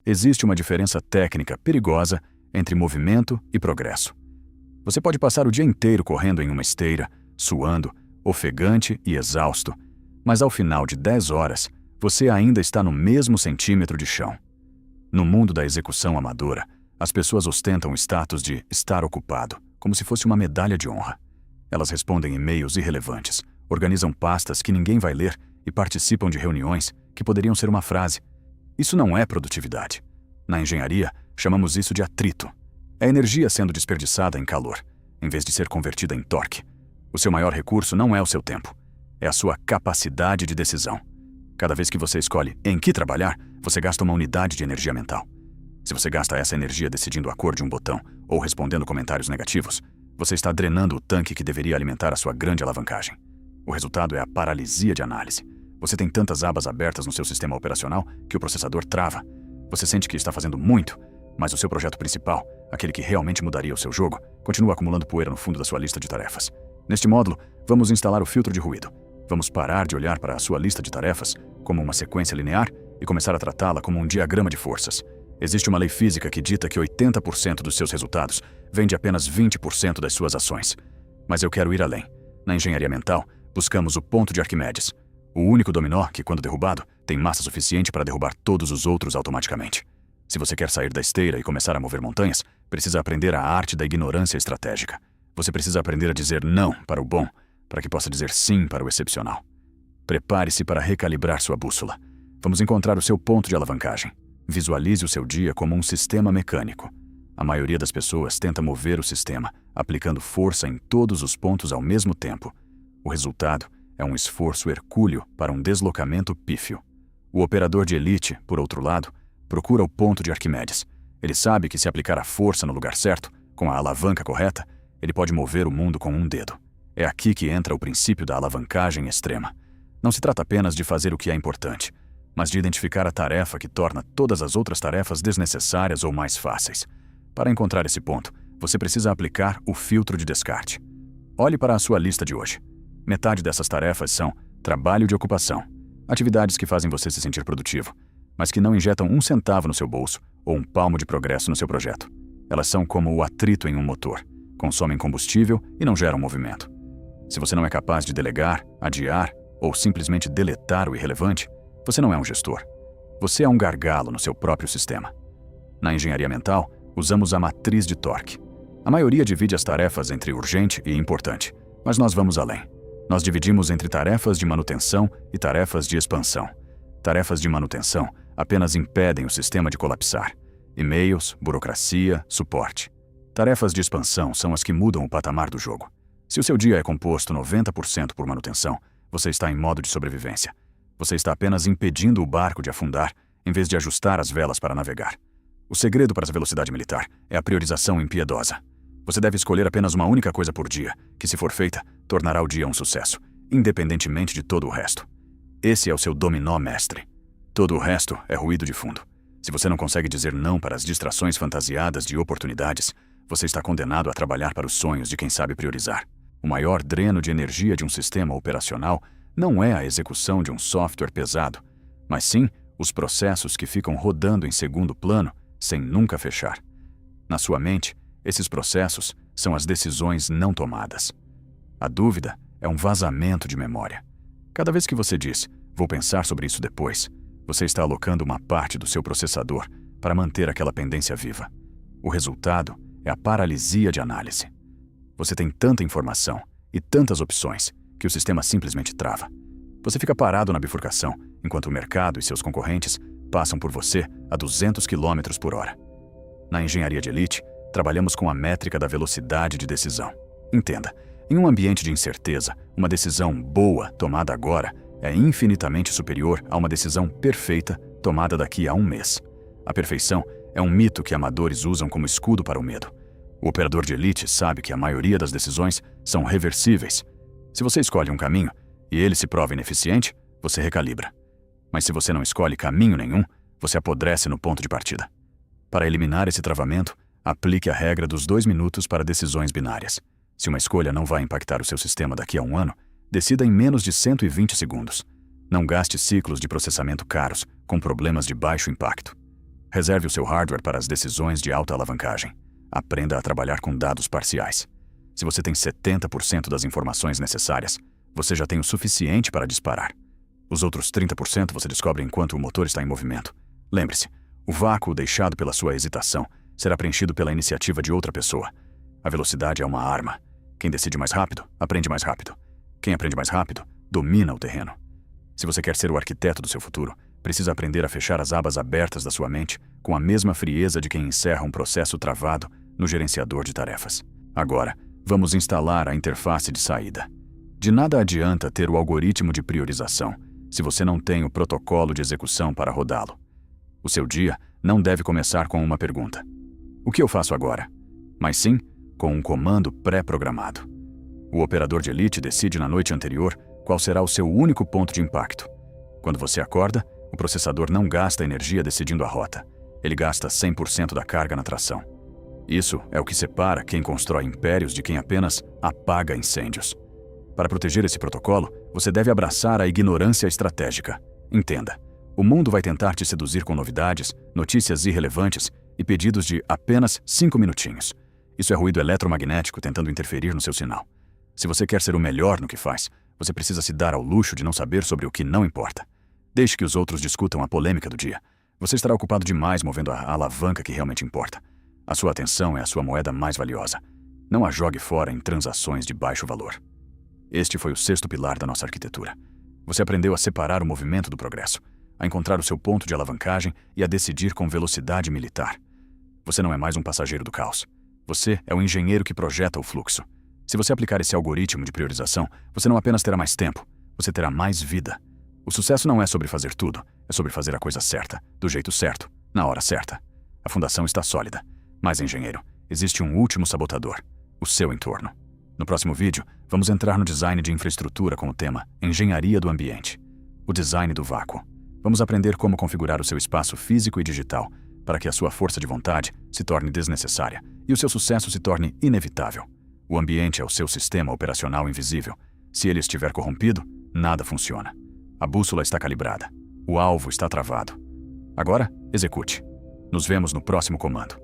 existe uma diferença técnica perigosa entre movimento e progresso. Você pode passar o dia inteiro correndo em uma esteira, suando, ofegante e exausto, mas ao final de 10 horas, você ainda está no mesmo centímetro de chão. No mundo da execução amadora, as pessoas ostentam o status de estar ocupado, como se fosse uma medalha de honra. Elas respondem e-mails irrelevantes, organizam pastas que ninguém vai ler e participam de reuniões que poderiam ser uma frase. Isso não é produtividade. Na engenharia, chamamos isso de atrito. É energia sendo desperdiçada em calor, em vez de ser convertida em torque. O seu maior recurso não é o seu tempo, é a sua capacidade de decisão. Cada vez que você escolhe em que trabalhar, você gasta uma unidade de energia mental. Se você gasta essa energia decidindo a cor de um botão ou respondendo comentários negativos, você está drenando o tanque que deveria alimentar a sua grande alavancagem. O resultado é a paralisia de análise. Você tem tantas abas abertas no seu sistema operacional que o processador trava. Você sente que está fazendo muito, mas o seu projeto principal, aquele que realmente mudaria o seu jogo, continua acumulando poeira no fundo da sua lista de tarefas. Neste módulo, vamos instalar o filtro de ruído. Vamos parar de olhar para a sua lista de tarefas como uma sequência linear e começar a tratá-la como um diagrama de forças. Existe uma lei física que dita que 80% dos seus resultados vem de apenas 20% das suas ações. Mas eu quero ir além. Na engenharia mental, buscamos o ponto de Arquimedes, o único dominó que, quando derrubado, tem massa suficiente para derrubar todos os outros automaticamente. Se você quer sair da esteira e começar a mover montanhas, precisa aprender a arte da ignorância estratégica. Você precisa aprender a dizer não para o bom, para que possa dizer sim para o excepcional. Prepare-se para recalibrar sua bússola. Vamos encontrar o seu ponto de alavancagem. Visualize o seu dia como um sistema mecânico. A maioria das pessoas tenta mover o sistema, aplicando força em todos os pontos ao mesmo tempo. O resultado é um esforço hercúleo para um deslocamento pífio. O operador de elite, por outro lado, procura o ponto de Arquimedes. Ele sabe que se aplicar a força no lugar certo, com a alavanca correta, ele pode mover o mundo com um dedo. É aqui que entra o princípio da alavancagem extrema. Não se trata apenas de fazer o que é importante, mas de identificar a tarefa que torna todas as outras tarefas desnecessárias ou mais fáceis. Para encontrar esse ponto, você precisa aplicar o filtro de descarte. Olhe para a sua lista de hoje. Metade dessas tarefas são trabalho de ocupação, atividades que fazem você se sentir produtivo, mas que não injetam um centavo no seu bolso ou um palmo de progresso no seu projeto. Elas são como o atrito em um motor, consomem combustível e não geram movimento. Se você não é capaz de delegar, adiar ou simplesmente deletar o irrelevante, você não é um gestor. Você é um gargalo no seu próprio sistema. Na engenharia mental, usamos a matriz de Torque. A maioria divide as tarefas entre urgente e importante, mas nós vamos além. Nós dividimos entre tarefas de manutenção e tarefas de expansão. Tarefas de manutenção apenas impedem o sistema de colapsar. E-mails, burocracia, suporte. Tarefas de expansão são as que mudam o patamar do jogo. Se o seu dia é composto 90% por manutenção, você está em modo de sobrevivência. Você está apenas impedindo o barco de afundar, em vez de ajustar as velas para navegar. O segredo para a velocidade militar é a priorização impiedosa. Você deve escolher apenas uma única coisa por dia, que, se for feita, tornará o dia um sucesso, independentemente de todo o resto. Esse é o seu dominó mestre. Todo o resto é ruído de fundo. Se você não consegue dizer não para as distrações fantasiadas de oportunidades, você está condenado a trabalhar para os sonhos de quem sabe priorizar. O maior dreno de energia de um sistema operacional não é a execução de um software pesado, mas sim os processos que ficam rodando em segundo plano sem nunca fechar. Na sua mente, esses processos são as decisões não tomadas. A dúvida é um vazamento de memória. Cada vez que você diz, vou pensar sobre isso depois, você está alocando uma parte do seu processador para manter aquela pendência viva. O resultado é a paralisia de análise. Você tem tanta informação e tantas opções que o sistema simplesmente trava. Você fica parado na bifurcação, enquanto o mercado e seus concorrentes passam por você a 200 km por hora. Na engenharia de elite, trabalhamos com a métrica da velocidade de decisão. Entenda, em um ambiente de incerteza, uma decisão boa tomada agora é infinitamente superior a uma decisão perfeita tomada daqui a um mês. A perfeição é um mito que amadores usam como escudo para o medo. O operador de elite sabe que a maioria das decisões são reversíveis. Se você escolhe um caminho e ele se prova ineficiente, você recalibra. Mas se você não escolhe caminho nenhum, você apodrece no ponto de partida. Para eliminar esse travamento, aplique a regra dos 2 minutos para decisões binárias. Se uma escolha não vai impactar o seu sistema daqui a um ano, decida em menos de 120 segundos. Não gaste ciclos de processamento caros com problemas de baixo impacto. Reserve o seu hardware para as decisões de alta alavancagem. Aprenda a trabalhar com dados parciais. Se você tem 70% das informações necessárias, você já tem o suficiente para disparar. Os outros 30% você descobre enquanto o motor está em movimento. Lembre-se, o vácuo deixado pela sua hesitação será preenchido pela iniciativa de outra pessoa. A velocidade é uma arma. Quem decide mais rápido, aprende mais rápido. Quem aprende mais rápido, domina o terreno. Se você quer ser o arquiteto do seu futuro, precisa aprender a fechar as abas abertas da sua mente com a mesma frieza de quem encerra um processo travado no gerenciador de tarefas. Agora, vamos instalar a interface de saída. De nada adianta ter o algoritmo de priorização se você não tem o protocolo de execução para rodá-lo. O seu dia não deve começar com uma pergunta: o que eu faço agora? Mas sim, com um comando pré-programado. O operador de elite decide na noite anterior qual será o seu único ponto de impacto. Quando você acorda, o processador não gasta energia decidindo a rota. Ele gasta 100% da carga na tração. Isso é o que separa quem constrói impérios de quem apenas apaga incêndios. Para proteger esse protocolo, você deve abraçar a ignorância estratégica. Entenda, o mundo vai tentar te seduzir com novidades, notícias irrelevantes e pedidos de apenas 5 minutinhos. Isso é ruído eletromagnético tentando interferir no seu sinal. Se você quer ser o melhor no que faz, você precisa se dar ao luxo de não saber sobre o que não importa. Deixe que os outros discutam a polêmica do dia. Você estará ocupado demais movendo a alavanca que realmente importa. A sua atenção é a sua moeda mais valiosa. Não a jogue fora em transações de baixo valor. Este foi o 6º pilar da nossa arquitetura. Você aprendeu a separar o movimento do progresso, a encontrar o seu ponto de alavancagem e a decidir com velocidade militar. Você não é mais um passageiro do caos. Você é o engenheiro que projeta o fluxo. Se você aplicar esse algoritmo de priorização, você não apenas terá mais tempo, você terá mais vida. O sucesso não é sobre fazer tudo, é sobre fazer a coisa certa, do jeito certo, na hora certa. A fundação está sólida. Mas, engenheiro, existe um último sabotador: o seu entorno. No próximo vídeo, vamos entrar no design de infraestrutura com o tema Engenharia do Ambiente. O design do vácuo. Vamos aprender como configurar o seu espaço físico e digital para que a sua força de vontade se torne desnecessária e o seu sucesso se torne inevitável. O ambiente é o seu sistema operacional invisível. Se ele estiver corrompido, nada funciona. A bússola está calibrada. O alvo está travado. Agora, execute. Nos vemos no próximo comando.